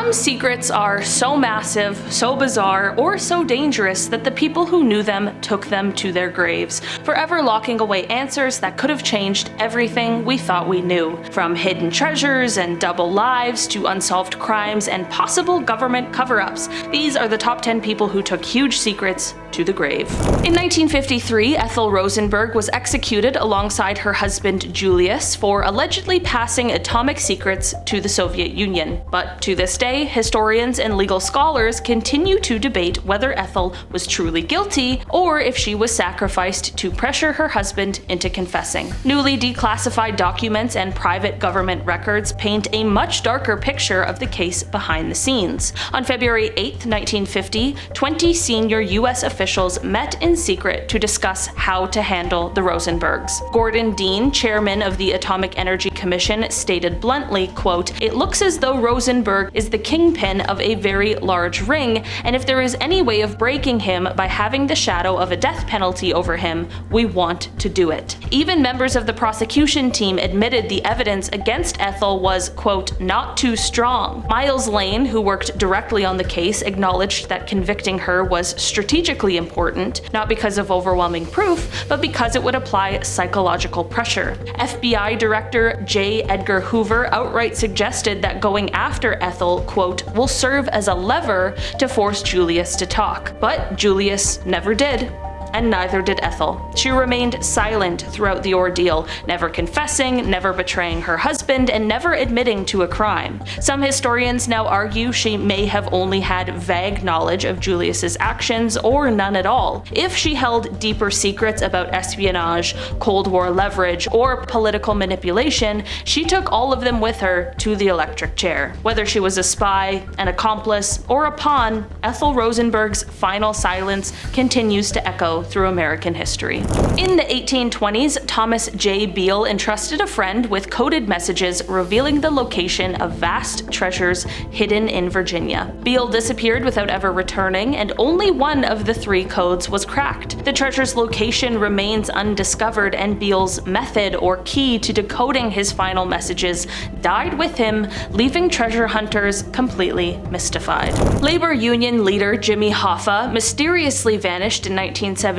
Some secrets are so massive, so bizarre, or so dangerous that the people who knew them took them to their graves, forever locking away answers that could have changed everything we thought we knew. From hidden treasures and double lives to unsolved crimes and possible government cover-ups, these are the top 10 people who took huge secrets to the grave. In 1953, Ethel Rosenberg was executed alongside her husband Julius for allegedly passing atomic secrets to the Soviet Union. But to this day, historians and legal scholars continue to debate whether Ethel was truly guilty or if she was sacrificed to pressure her husband into confessing. Newly declassified documents and private government records paint a much darker picture of the case behind the scenes. On February 8, 1950, 20 senior U.S. officials met in secret to discuss how to handle the Rosenbergs. Gordon Dean, chairman of the Atomic Energy Commission, stated bluntly, quote, "It looks as though Rosenberg is the kingpin of a very large ring, and if there is any way of breaking him by having the shadow of a death penalty over him, we want to do it." Even members of the prosecution team admitted the evidence against Ethel was, quote, "not too strong." Miles Lane, who worked directly on the case, acknowledged that convicting her was strategically important, not because of overwhelming proof, but because it would apply psychological pressure. FBI Director J. Edgar Hoover outright suggested that going after Ethel, quote, "will serve as a lever to force Julius to talk." But Julius never did. And neither did Ethel. She remained silent throughout the ordeal, never confessing, never betraying her husband, and never admitting to a crime. Some historians now argue she may have only had vague knowledge of Julius's actions, or none at all. If she held deeper secrets about espionage, Cold War leverage, or political manipulation, she took all of them with her to the electric chair. Whether she was a spy, an accomplice, or a pawn, Ethel Rosenberg's final silence continues to echo through American history. In the 1820s, Thomas J. Beale entrusted a friend with coded messages revealing the location of vast treasures hidden in Virginia. Beale disappeared without ever returning, and only one of the 3 codes was cracked. The treasure's location remains undiscovered, and Beale's method or key to decoding his final messages died with him, leaving treasure hunters completely mystified. Labor Union leader Jimmy Hoffa mysteriously vanished in 1975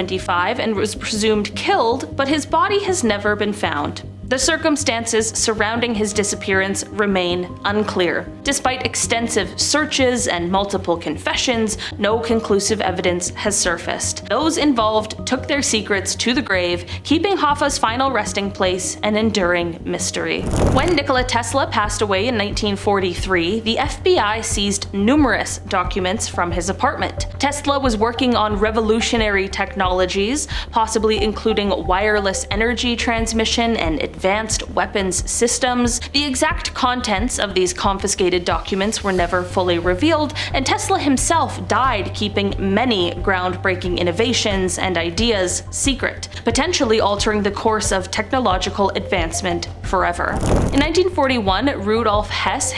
and was presumed killed, but his body has never been found. The circumstances surrounding his disappearance remain unclear. Despite extensive searches and multiple confessions, no conclusive evidence has surfaced. Those involved took their secrets to the grave, keeping Hoffa's final resting place an enduring mystery. When Nikola Tesla passed away in 1943, the FBI seized numerous documents from his apartment. Tesla was working on revolutionary technologies, possibly including wireless energy transmission and advanced weapons systems. The exact contents of these confiscated documents were never fully revealed, and Tesla himself died keeping many groundbreaking innovations and ideas secret, potentially altering the course of technological advancement forever. In 1941, Rudolf Hess,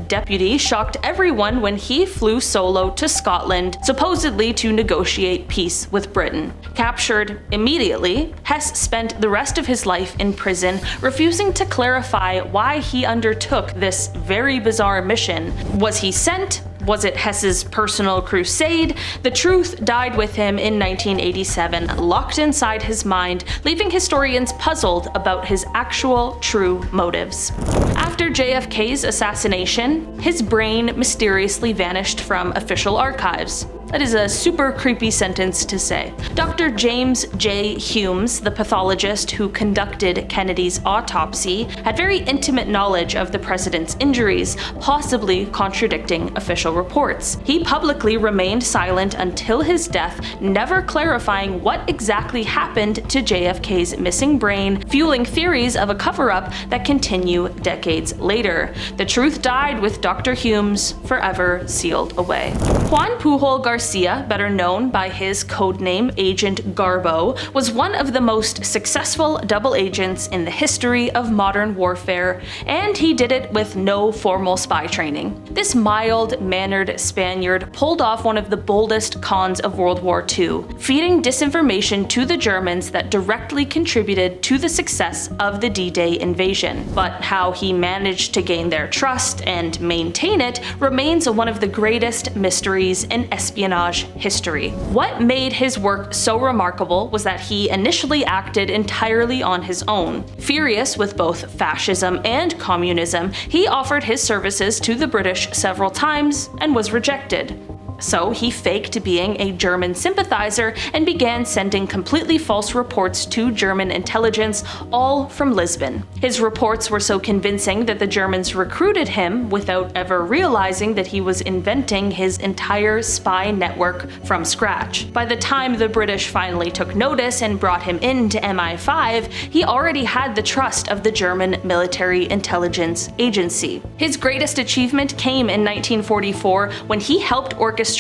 deputy, shocked everyone when he flew solo to Scotland, supposedly to negotiate peace with Britain. Captured immediately, Hess spent the rest of his life in prison, refusing to clarify why he undertook this very bizarre mission. Was he sent? Was it Hess's personal crusade? The truth died with him in 1987, locked inside his mind, leaving historians puzzled about his actual true motives. After JFK's assassination, his brain mysteriously vanished from official archives. That is a super creepy sentence to say. Dr. James J. Humes, the pathologist who conducted Kennedy's autopsy, had very intimate knowledge of the president's injuries, possibly contradicting official reports. He publicly remained silent until his death, never clarifying what exactly happened to JFK's missing brain, fueling theories of a cover-up that continue decades later. The truth died with Dr. Humes, forever sealed away. Juan Pujol Garcia Garcia, better known by his codename Agent Garbo, was one of the most successful double agents in the history of modern warfare, and he did it with no formal spy training. This mild-mannered Spaniard pulled off one of the boldest cons of World War II, feeding disinformation to the Germans that directly contributed to the success of the D-Day invasion. But how he managed to gain their trust and maintain it remains one of the greatest mysteries in espionage history. What made his work so remarkable was that he initially acted entirely on his own. Furious with both fascism and communism, he offered his services to the British several times and was rejected. So he faked being a German sympathizer and began sending completely false reports to German intelligence, all from Lisbon. His reports were so convincing that the Germans recruited him without ever realizing that he was inventing his entire spy network from scratch. By the time the British finally took notice and brought him into MI5, he already had the trust of the German Military Intelligence Agency. His greatest achievement came in 1944 when he helped orchestrate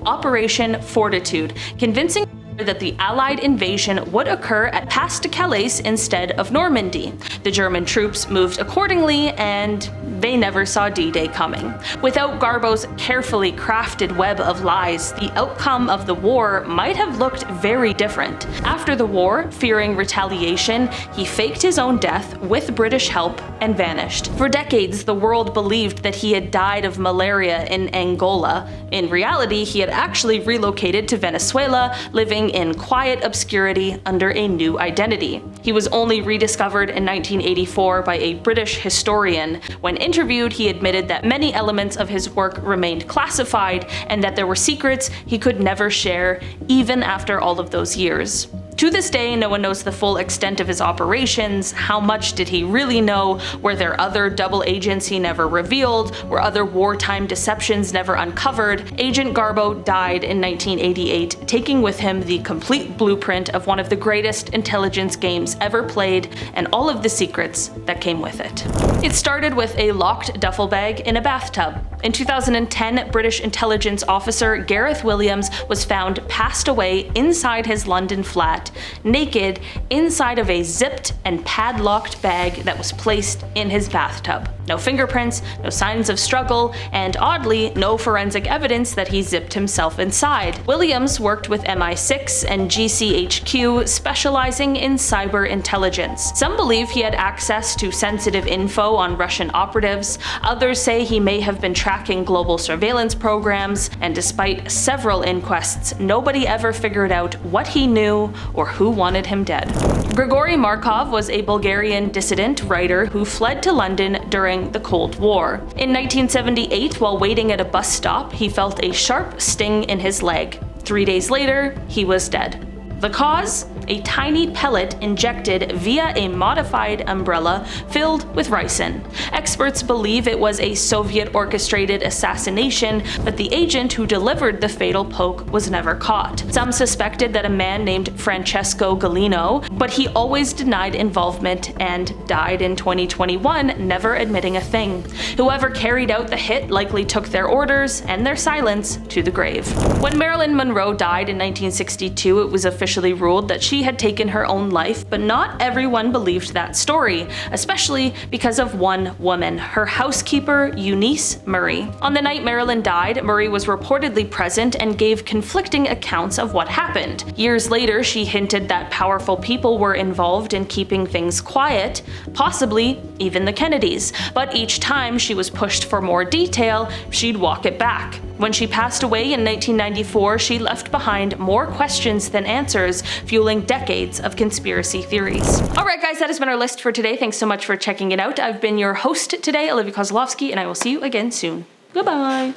Operation Fortitude, convincing that the Allied invasion would occur at Pas-de-Calais instead of Normandy. The German troops moved accordingly, and they never saw D-Day coming. Without Garbo's carefully crafted web of lies, the outcome of the war might have looked very different. After the war, fearing retaliation, he faked his own death with British help and vanished. For decades, the world believed that he had died of malaria in Angola. In reality, he had actually relocated to Venezuela, living in quiet obscurity under a new identity. He was only rediscovered in 1984 by a British historian. When interviewed, he admitted that many elements of his work remained classified and that there were secrets he could never share, even after all of those years. To this day, no one knows the full extent of his operations. How much did he really know? Were there other double agents he never revealed? Were other wartime deceptions never uncovered? Agent Garbo died in 1988, taking with him the complete blueprint of one of the greatest intelligence games ever played and all of the secrets that came with it. It started with a locked duffel bag in a bathtub. In 2010, British intelligence officer Gareth Williams was found passed away inside his London flat, naked, inside of a zipped and padlocked bag that was placed in his bathtub. No fingerprints, no signs of struggle, and oddly, no forensic evidence that he zipped himself inside. Williams worked with MI6 and GCHQ, specializing in cyber intelligence. Some believe he had access to sensitive info on Russian operatives, others say he may have been tracking global surveillance programs, and despite several inquests, nobody ever figured out what he knew or who wanted him dead. Georgi Markov was a Bulgarian dissident writer who fled to London during the Cold War. In 1978, while waiting at a bus stop, he felt a sharp sting in his leg. 3 days later, he was dead. The cause? A tiny pellet injected via a modified umbrella filled with ricin. Experts believe it was a Soviet-orchestrated assassination, but the agent who delivered the fatal poke was never caught. Some suspected that a man named Francesco Galino, but he always denied involvement and died in 2021, never admitting a thing. Whoever carried out the hit likely took their orders and their silence to the grave. When Marilyn Monroe died in 1962, it was officially ruled that she had taken her own life, but not everyone believed that story, especially because of one woman, her housekeeper, Eunice Murray. On the night Marilyn died, Murray was reportedly present and gave conflicting accounts of what happened. Years later, she hinted that powerful people were involved in keeping things quiet, possibly even the Kennedys, but each time she was pushed for more detail, she'd walk it back. When she passed away in 1994, she left behind more questions than answers, fueling decades of conspiracy theories. Alright guys, that has been our list for today. Thanks so much for checking it out. I've been your host today, Olivia Kozlowski, and I will see you again soon. Goodbye!